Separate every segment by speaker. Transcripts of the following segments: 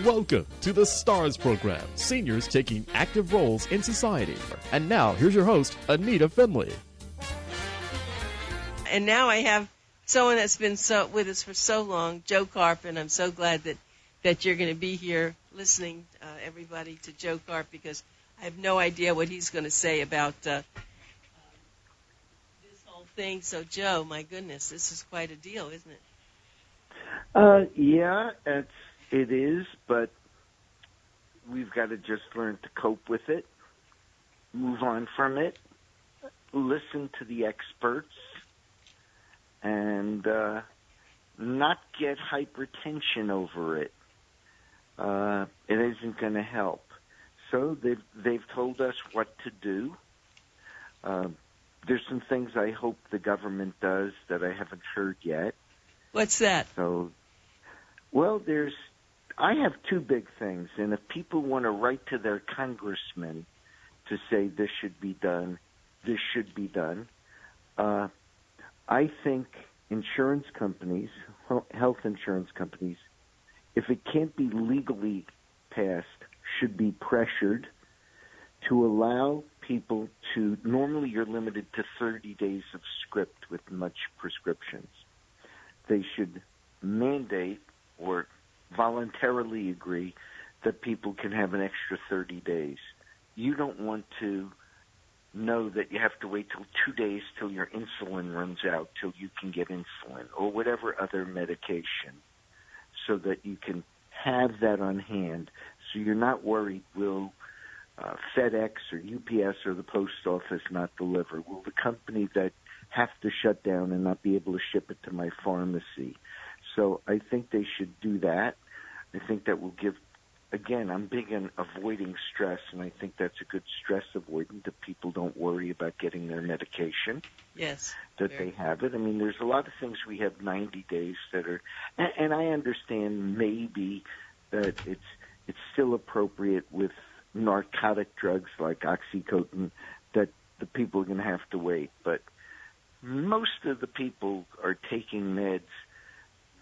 Speaker 1: Welcome to the STARS program, seniors taking active roles in society. And now, here's your host, ANITA FINLEY.
Speaker 2: And now I have someone that's been with us for so long, Joe Karp, and I'm so glad that you're going to be here listening, everybody, to Joe Karp, because I have no idea what he's going to say about this whole thing. So, Joe, my goodness, this is quite a deal, isn't it?
Speaker 3: Yeah, it is, but we've got to just learn to cope with it, move on from it, listen to the experts, and not get hypertension over it. It isn't going to help. So they've told us what to do. There's some things I hope the government does that I haven't heard yet.
Speaker 2: What's that?
Speaker 3: So, well, I have two big things, and if people want to write to their congressman to say this should be done, this should be done, I think insurance companies, health insurance companies, if it can't be legally passed, should be pressured to allow people to, normally you're limited to 30 days of script with much prescriptions. They should mandate or voluntarily agree that people can have an extra 30 days. You don't want to know that you have to wait till 2 days till your insulin runs out, till you can get insulin or whatever other medication, so that you can have that on hand, so you're not worried, will FedEx or UPS or the post office not deliver? Will the company that have to shut down and not be able to ship it to my pharmacy? So I think they should do that. I think that will give, again, I'm big on avoiding stress, and I think that's a good stress avoidant, that people don't worry about getting their medication.
Speaker 2: Yes.
Speaker 3: That they have it. I mean, there's a lot of things we have 90 days that are, and I understand maybe that it's still appropriate with narcotic drugs like Oxycontin that the people are going to have to wait. But most of the people are taking meds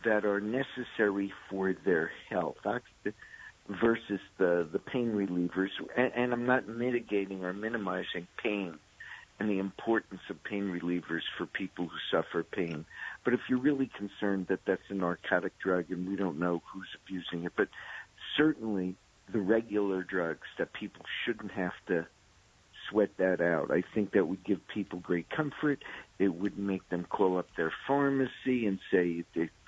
Speaker 3: that are necessary for their health versus the pain relievers. And I'm not mitigating or minimizing pain and the importance of pain relievers for people who suffer pain. But if you're really concerned that that's a narcotic drug and we don't know who's abusing it, but certainly the regular drugs that people shouldn't have to sweat that out. I think that would give people great comfort. It would make them call up their pharmacy and say,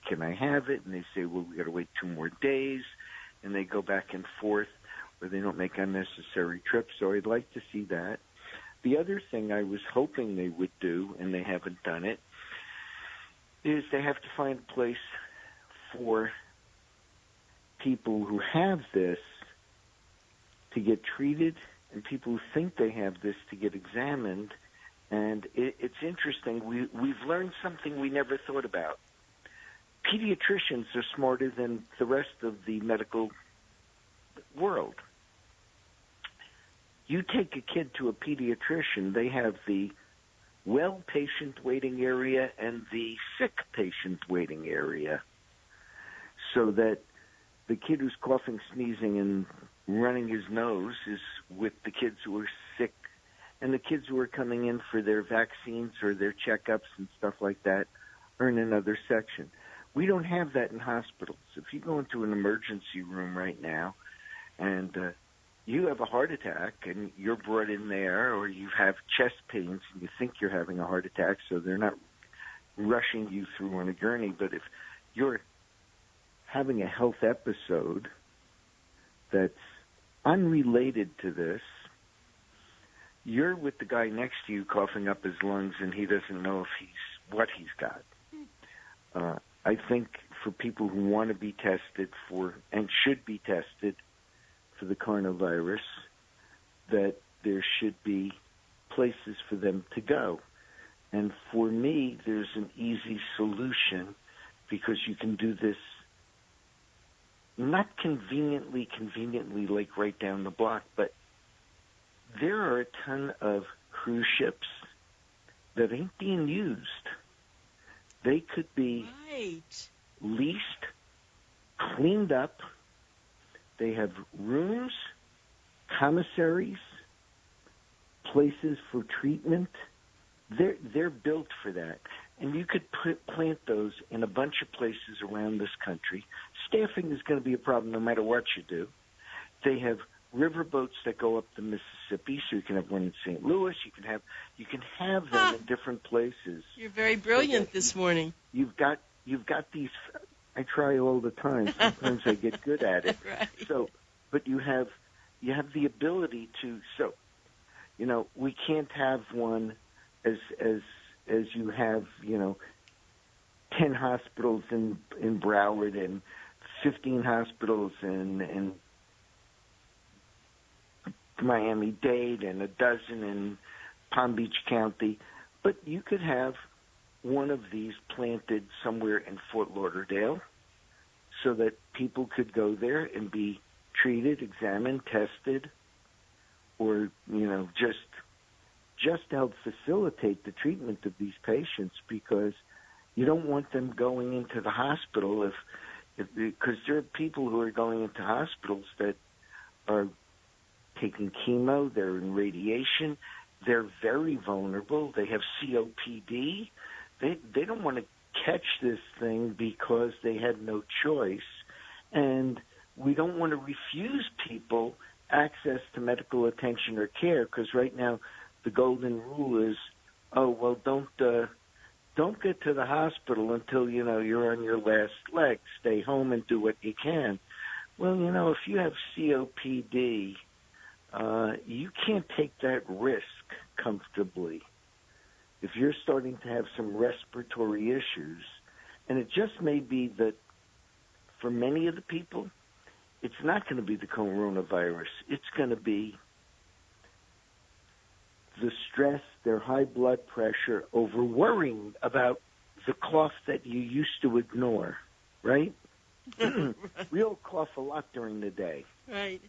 Speaker 3: can I have it? And they say, well, we got to wait 2 more days. And they go back and forth, or they don't make unnecessary trips. So I'd like to see that. The other thing I was hoping they would do, and they haven't done it, is they have to find a place for people who have this to get treated and people who think they have this to get examined. And it's interesting. We've learned something we never thought about. Pediatricians are smarter than the rest of the medical world. You take a kid to a pediatrician, they have the well patient waiting area and the sick patient waiting area, so that the kid who's coughing, sneezing, and running his nose is with the kids who are sick, and the kids who are coming in for their vaccines or their checkups and stuff like that are in another section. We don't have that in hospitals. If you go into an emergency room right now and you have a heart attack and you're brought in there, or you have chest pains and you think you're having a heart attack, so they're not rushing you through on a gurney. But if you're having a health episode that's unrelated to this, you're with the guy next to you coughing up his lungs and he doesn't know what he's got. I think for people who want to be tested for and should be tested for the coronavirus, that there should be places for them to go. And for me, there's an easy solution, because you can do this not conveniently like right down the block, but there are a ton of cruise ships that ain't being used. They could be leased, cleaned up, They have rooms, commissaries, places for treatment. They're built for that. And you could plant those in a bunch of places around this country. Staffing is going to be a problem no matter what you do. They have riverboats that go up the Mississippi, so you can have one in St. Louis. You can have them in different places.
Speaker 2: You're very brilliant this morning.
Speaker 3: You've got these. I try all the time. Sometimes I get good at it.
Speaker 2: Right.
Speaker 3: So, but you have the ability to. So, we can't have one as you have 10 hospitals in Broward and 15 hospitals in Miami-Dade and a dozen in Palm Beach County. But you could have one of these planted somewhere in Fort Lauderdale so that people could go there and be treated, examined, tested, or, just to help facilitate the treatment of these patients, because you don't want them going into the hospital because there are people who are going into hospitals that are taking chemo, they're in radiation, they're very vulnerable, they have COPD, they don't want to catch this thing because they had no choice, and we don't want to refuse people access to medical attention or care, because right now the golden rule is, don't get to the hospital until you're on your last leg. Stay home and do what you can. Well, if you have COPD, you can't take that risk comfortably. If you're starting to have some respiratory issues, and it just may be that for many of the people, it's not going to be the coronavirus. It's going to be the stress, their high blood pressure, over worrying about the cough that you used to ignore, right? We all cough a lot during the day.
Speaker 2: Right.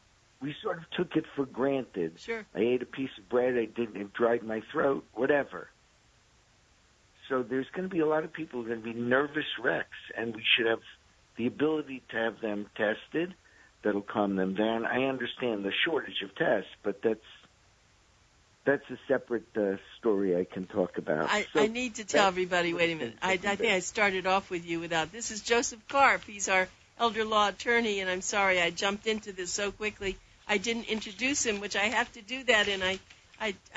Speaker 3: We sort of took it for granted.
Speaker 2: Sure.
Speaker 3: I ate a piece of bread, it dried my throat, whatever. So there's going to be a lot of people who are going to be nervous wrecks, and we should have the ability to have them tested. That'll calm them down. I understand the shortage of tests, but that's a separate story I can talk about.
Speaker 2: I need to tell everybody, wait a minute. I think I started off with you without. This is Joseph Karp. He's our elder law attorney, and I'm sorry I jumped into this so quickly. I didn't introduce him, which I have to do that, and I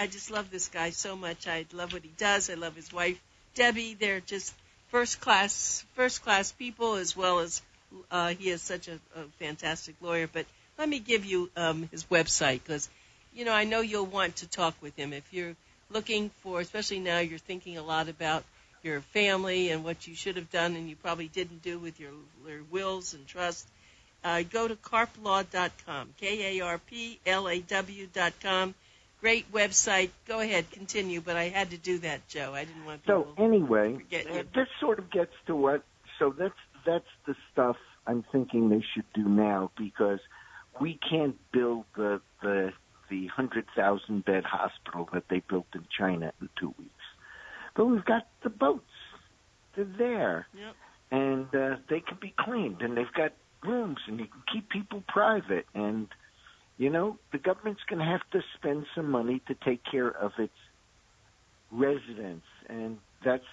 Speaker 2: just love this guy so much. I love what he does. I love his wife, Debbie. They're just first class people, as well as he is such a fantastic lawyer. But let me give you his website, because I know you'll want to talk with him if you're looking for, especially now you're thinking a lot about your family and what you should have done and you probably didn't do with your wills and trust. Go to karplaw.com, KARPLAW.com. Great website. Go ahead, continue, but I had to do that, Joe. I didn't want people to forget you.
Speaker 3: This sort of gets to what, so that's the stuff I'm thinking they should do now, because we can't build the 100,000-bed hospital that they built in China in 2 weeks. But we've got the boats. They're there.
Speaker 2: Yep.
Speaker 3: And they can be cleaned, and they've got rooms, and you can keep people private. And, the government's going to have to spend some money to take care of its residents. And that's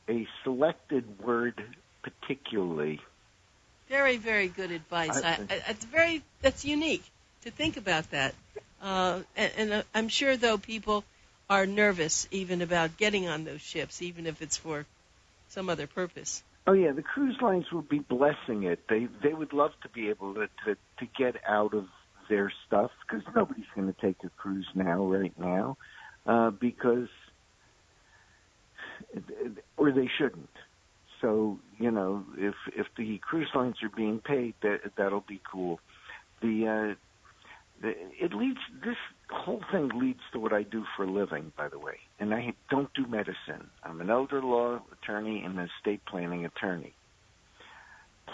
Speaker 3: a selected word particularly.
Speaker 2: Very, very good advice. That's unique to think about that. And I'm sure, though, people are nervous even about getting on those ships, even if it's for some other purpose.
Speaker 3: Oh, yeah, the cruise lines would be blessing it. They would love to be able to get out of their stuff, because nobody's going to take a cruise right now, because, or they shouldn't. So, if the cruise lines are being paid, that'll be cool. This whole thing leads to what I do for a living, by the way, and I don't do medicine. I'm an elder law attorney and an estate planning attorney.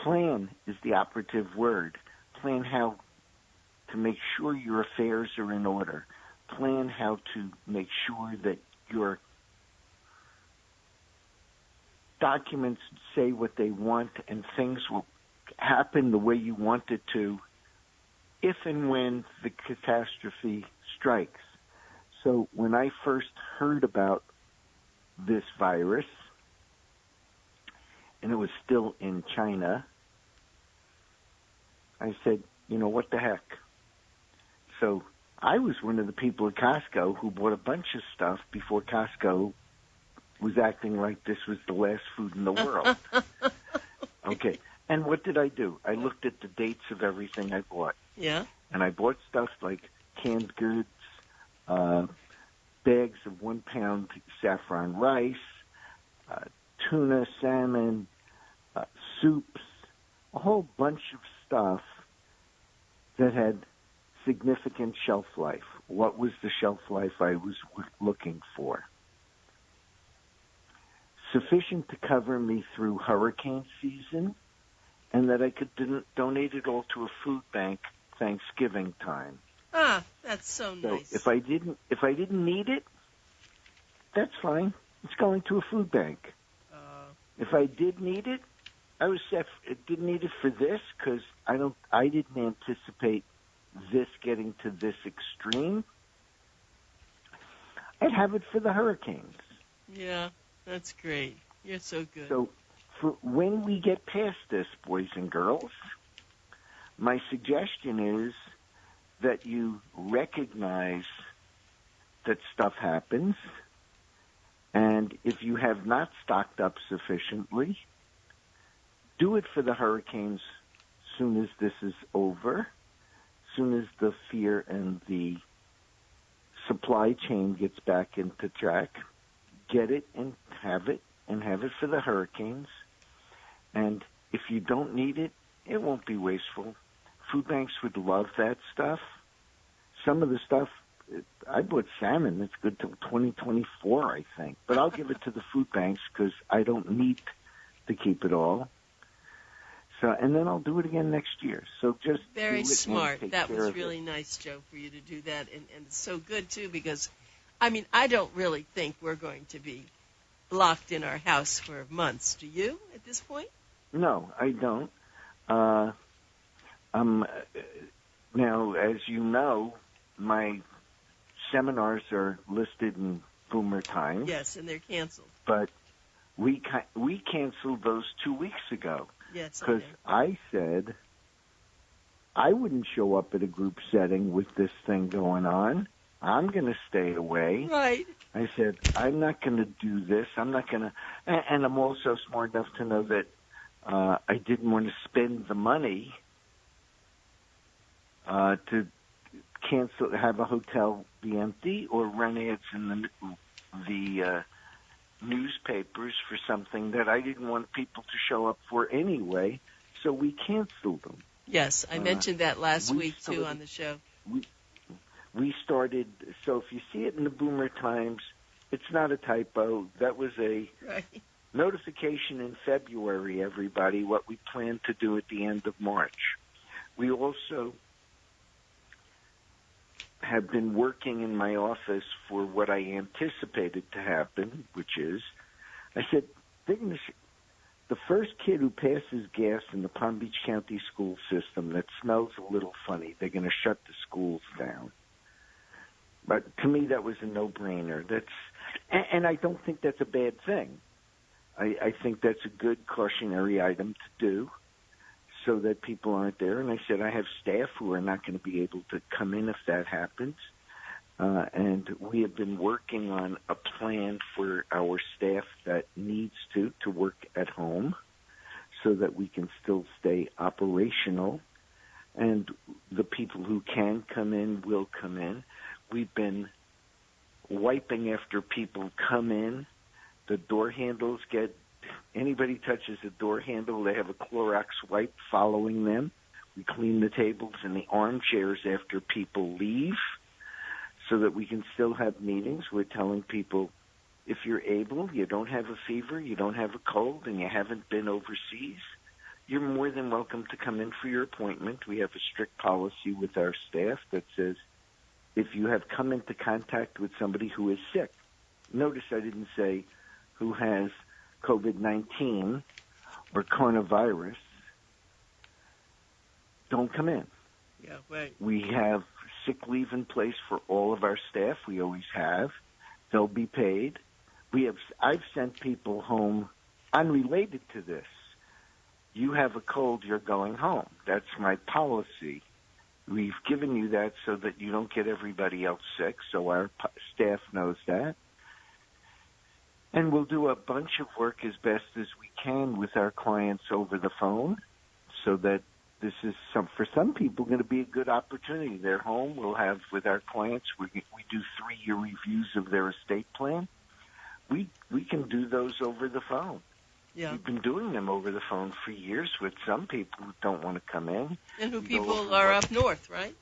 Speaker 3: Plan is the operative word. Plan how to make sure your affairs are in order. Plan how to make sure that your documents say what they want and things will happen the way you want it to if and when the catastrophe strikes. So when I first heard about this virus, and it was still in China, I said, what the heck? So I was one of the people at Costco who bought a bunch of stuff before Costco was acting like this was the last food in the world. Okay. And what did I do? I looked at the dates of everything I bought.
Speaker 2: Yeah.
Speaker 3: And I bought stuff like canned goods, bags of 1 pound saffron rice, tuna, salmon, soups, a whole bunch of stuff that had significant shelf life. What was the shelf life I was looking for? Sufficient to cover me through hurricane season, and that I could donate it all to a food bank Thanksgiving time.
Speaker 2: Ah, that's so nice.
Speaker 3: So if I didn't need it, that's fine. It's going to a food bank. If I did need it, I didn't need it for this because I didn't anticipate this getting to this extreme. I'd have it for the hurricanes.
Speaker 2: Yeah, that's great. You're so good.
Speaker 3: So for when we get past this, boys and girls, my suggestion is that you recognize that stuff happens, and if you have not stocked up sufficiently, do it for the hurricanes soon as this is over, soon as the fear and the supply chain gets back into track. Get it and have it for the hurricanes. And if you don't need it, it won't be wasteful. Food banks would love that stuff. Some of the stuff, I bought salmon that's good till 2024, I think. But I'll give it to the food banks because I don't need to keep it all. So, and then I'll do it again next year. So just
Speaker 2: very smart. That was really nice, Joe, for you to do that, and it's so good too because, I don't really think we're going to be locked in our house for months. Do you at this point?
Speaker 3: No, I don't. Now, as you know, my seminars are listed in Boomer Times.
Speaker 2: Yes, and they're canceled.
Speaker 3: But we canceled those 2 weeks ago.
Speaker 2: Yes,
Speaker 3: because I said I wouldn't show up at a group setting with this thing going on. I'm going to stay away.
Speaker 2: Right.
Speaker 3: I said, I'm not going to do this. I'm not going to, and I'm also smart enough to know that I didn't want to spend the money to have a hotel be empty or run ads in the newspapers for something that I didn't want people to show up for anyway, so we canceled them.
Speaker 2: Yes, I mentioned that last week, too, on the show.
Speaker 3: We started, so if you see it in the Boomer Times, it's not a typo. That was a notification in February, everybody, what we plan to do at the end of March. We also have been working in my office for what I anticipated to happen, which is, I said, the first kid who passes gas in the Palm Beach County school system that smells a little funny, they're going to shut the schools down. But to me, that was a no-brainer. And I don't think that's a bad thing. I think that's a good cautionary item to do so that people aren't there. And I said I have staff who are not going to be able to come in if that happens. And we have been working on a plan for our staff that needs to work at home so that we can still stay operational. And the people who can come in will come in. We've been wiping after people come in. The door handles anybody touches a door handle, they have a Clorox wipe following them. We clean the tables and the armchairs after people leave so that we can still have meetings. We're telling people, if you're able, you don't have a fever, you don't have a cold, and you haven't been overseas, you're more than welcome to come in for your appointment. We have a strict policy with our staff that says, if you have come into contact with somebody who is sick, notice I didn't say who has COVID-19 or coronavirus, don't come in.
Speaker 2: Yeah, right.
Speaker 3: We have sick leave in place for all of our staff. We always have. They'll be paid. I've sent people home unrelated to this. You have a cold, you're going home. That's my policy. We've given you that so that you don't get everybody else sick, so our staff knows that. And we'll do a bunch of work as best as we can with our clients over the phone, so that this is for some people going to be a good opportunity. They're home. We'll have with our clients, we do 3-year reviews of their estate plan. We can do those over the phone.
Speaker 2: Yeah.
Speaker 3: We've been doing them over the phone for years with some people who don't want to come in.
Speaker 2: And who people are up north, right?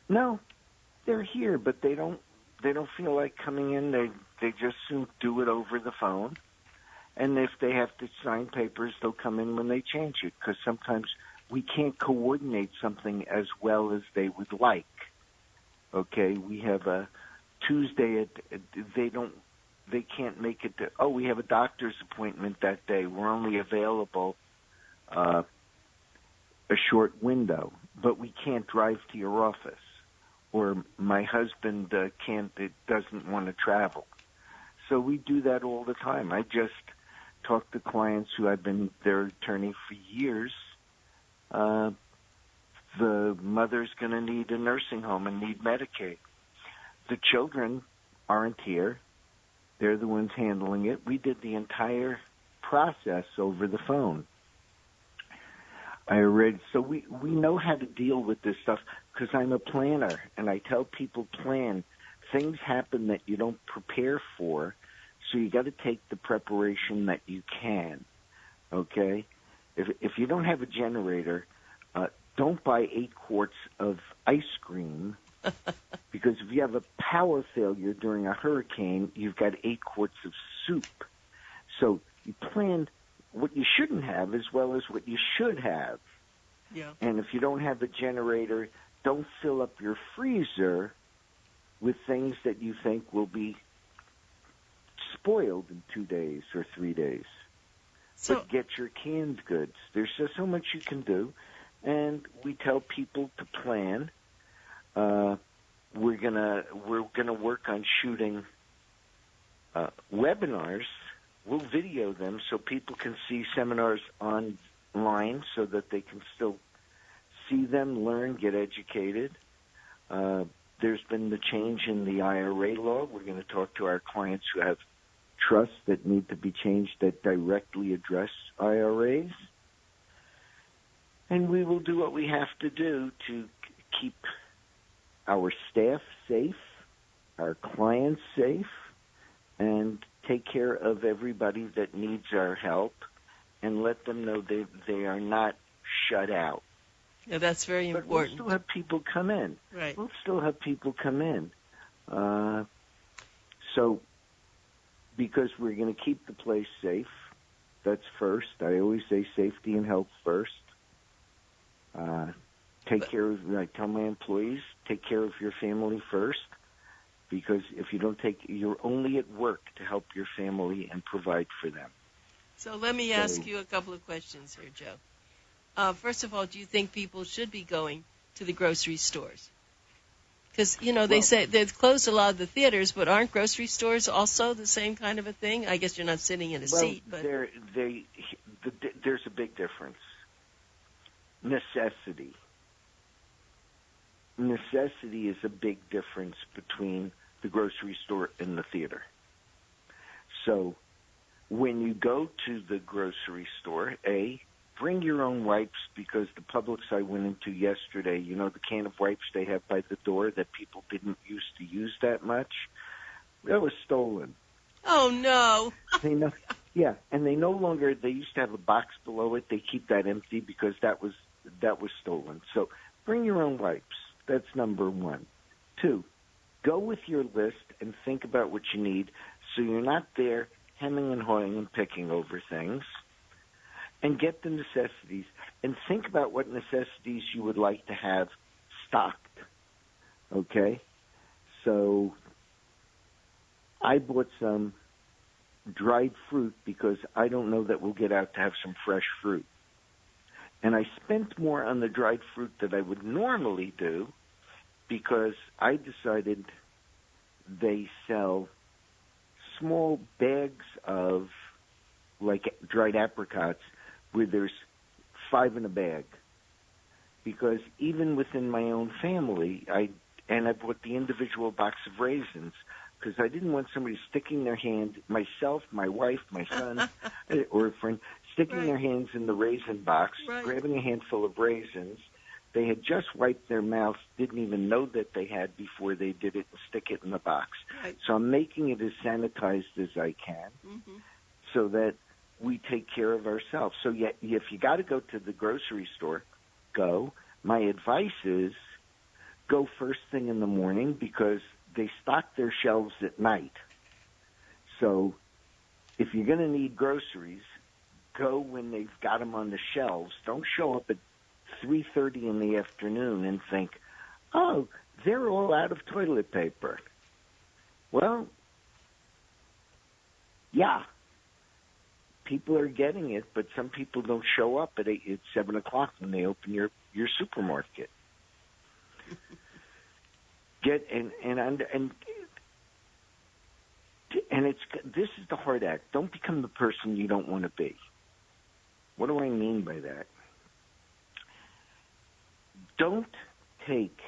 Speaker 3: No, they're here, but they don't feel like coming in. They just soon do it over the phone. And if they have to sign papers, they'll come in when they change it, because sometimes we can't coordinate something as well as they would like. Okay, we have a Tuesday they can't make it to, we have a doctor's appointment that day. We're only available a short window, but we can't drive to your office. Or my husband doesn't want to travel. So we do that all the time. I just talk to clients who I've been their attorney for years. The mother's going to need a nursing home and need Medicaid. The children aren't here. They're the ones handling it. We did the entire process over the phone. So we know how to deal with this stuff, because I'm a planner, and I tell people plan. Things happen that you don't prepare for, so you got to take the preparation that you can, okay? If you don't have a generator, don't buy 8 quarts of ice cream, because if you have a power failure during a hurricane, you've got 8 quarts of soup. So you plan what you shouldn't have as well as what you should have.
Speaker 2: Yeah.
Speaker 3: And if you don't have a generator, don't fill up your freezer with things that you think will be spoiled in 2 days or 3 days.
Speaker 2: So,
Speaker 3: but get your canned goods. There's just so much you can do, and we tell people to plan. We're gonna work on shooting webinars. We'll video them so people can see seminars online, so that they can still see them, learn, get educated. There's been the change in the IRA law. We're going to talk to our clients who have trusts that need to be changed that directly address IRAs. And we will do what we have to do to keep our staff safe, our clients safe, and take care of everybody that needs our help, and let them know they are not shut out.
Speaker 2: Yeah, that's very important.
Speaker 3: But we'll still have people come in.
Speaker 2: Right.
Speaker 3: We'll still have people come in. So, because we're going to keep the place safe, that's first. I always say safety and health first. I tell my employees, take care of your family first, because if you don't you're only at work to help your family and provide for them.
Speaker 2: So let me ask you a couple of questions here, Joe. First of all, do you think people should be going to the grocery stores? Because, they say they've closed a lot of the theaters, but aren't grocery stores also the same kind of a thing? I guess you're not sitting in a seat, but...
Speaker 3: There's a big difference. Necessity. Necessity is a big difference between the grocery store and the theater. So when you go to the grocery store, bring your own wipes, because the Publix I went into yesterday, the can of wipes they have by the door that people didn't used to use that much, that was stolen.
Speaker 2: Oh, no.
Speaker 3: Yeah, and they used to have a box below it. They keep that empty because that was stolen. So bring your own wipes. That's number one. 2, go with your list and think about what you need, so you're not there hemming and hawing and picking over things. And get the necessities, and think about what necessities you would like to have stocked, okay? So I bought some dried fruit because I don't know that we'll get out to have some fresh fruit. And I spent more on the dried fruit that I would normally do because I decided they sell small bags of, like, dried apricots where there's 5 in a bag. Because even within my own family, I bought the individual box of raisins because I didn't want somebody sticking their hand, myself, my wife, my son, or a friend, sticking their hands in the raisin box, grabbing a handful of raisins. They had just wiped their mouths, didn't even know that they had before they did it, and stick it in the box.
Speaker 2: Right.
Speaker 3: So I'm making it as sanitized as I can so that we take care of ourselves. So yeah, if you got to go to the grocery store, go. My advice is go first thing in the morning because they stock their shelves at night. So if you're going to need groceries, go when they've got them on the shelves. Don't show up at 3:30 in the afternoon and think, oh, they're all out of toilet paper. Well, yeah, people are getting it, but some people don't show up at 7 o'clock when they open your supermarket. This is the hard act. Don't become the person you don't want to be. What do I mean by that? Don't take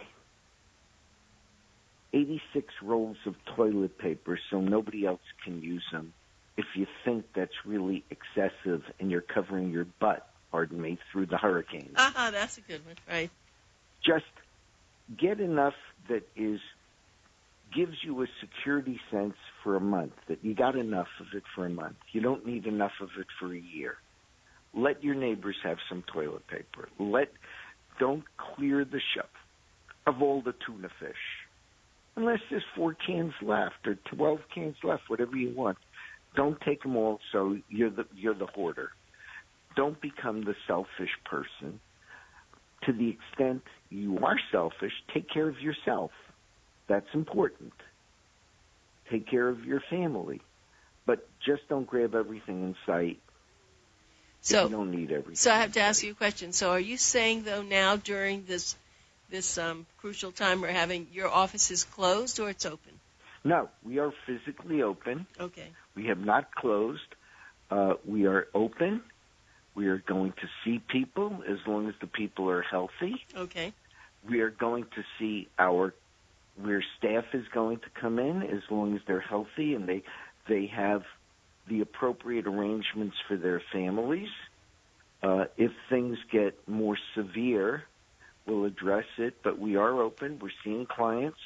Speaker 3: 86 rolls of toilet paper so nobody else can use them if you think that's really excessive and you're covering your butt, pardon me, through the hurricanes.
Speaker 2: That's a good one, right?
Speaker 3: Just get enough that gives you a security sense for a month, that you got enough of it for a month. You don't need enough of it for a year. Let your neighbors have some toilet paper. Don't clear the shelf of all the tuna fish. Unless there's 4 cans left or 12 cans left, whatever you want. Don't take them all so you're the hoarder. Don't become the selfish person. To the extent you are selfish, take care of yourself. That's important. Take care of your family. But just don't grab everything in sight.
Speaker 2: So
Speaker 3: you don't need everything.
Speaker 2: So I have to ask you a question. So are you saying, though, now during this crucial time we're having, your office is closed or it's open?
Speaker 3: No, we are physically open.
Speaker 2: Okay.
Speaker 3: We have not closed. We are open. We are going to see people as long as the people are healthy.
Speaker 2: Okay.
Speaker 3: We are going to see where staff is going to come in as long as they're healthy and they have the appropriate arrangements for their families. If things get more severe, we'll address it, but we are open. We're seeing clients.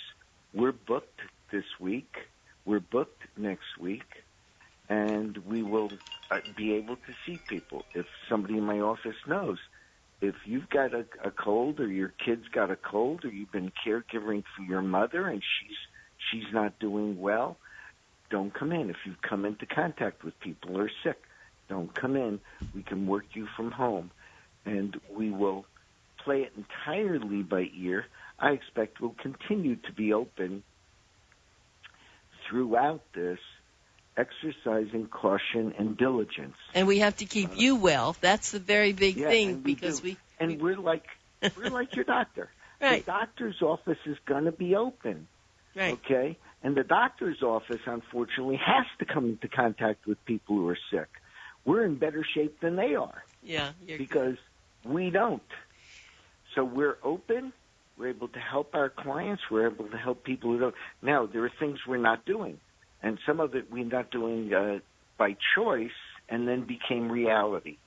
Speaker 3: We're booked this week. We're booked next week, and we will be able to see people. If somebody in my office knows, if you've got a cold or your kid's got a cold or you've been caregiving for your mother and she's not doing well, don't come in. If you've come into contact with people who are sick, don't come in. We can work you from home, and we will play it entirely by ear. I expect we'll continue to be open throughout this, exercising caution and diligence.
Speaker 2: And we have to keep you well. That's the very big thing because
Speaker 3: we're like your doctor.
Speaker 2: Right.
Speaker 3: The doctor's office is going to be open.
Speaker 2: Right.
Speaker 3: Okay? And the doctor's office, unfortunately, has to come into contact with people who are sick. We're in better shape than they are.
Speaker 2: Yeah.
Speaker 3: Because we don't. So we're open. We're able to help our clients. We're able to help people who don't. Now, there are things we're not doing. And some of it we're not doing by choice and then became reality.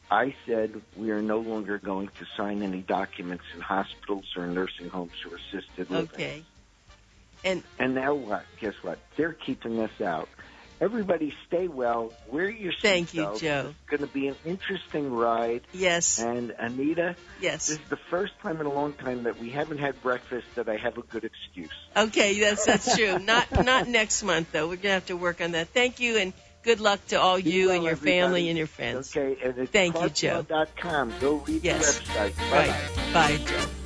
Speaker 3: I said we are no longer going to sign any documents in hospitals or nursing homes or assisted living.
Speaker 2: Okay.
Speaker 3: And now what? Guess what? They're keeping us out. Everybody stay well. Wear your seatbelt.
Speaker 2: Thank you, Joe.
Speaker 3: It's going to be an interesting ride.
Speaker 2: Yes.
Speaker 3: And Anita,
Speaker 2: yes,
Speaker 3: this is the first time in a long time that we haven't had breakfast that I have a good excuse.
Speaker 2: Okay, that's true. Not next month, though. We're going to have to work on that. Thank you, and good luck to all you and your family and your friends.
Speaker 3: Okay, and it's
Speaker 2: Thank you, Joe.
Speaker 3: Karp.com. Go read the website.
Speaker 2: Right.
Speaker 3: Bye-bye.
Speaker 2: Bye, Joe.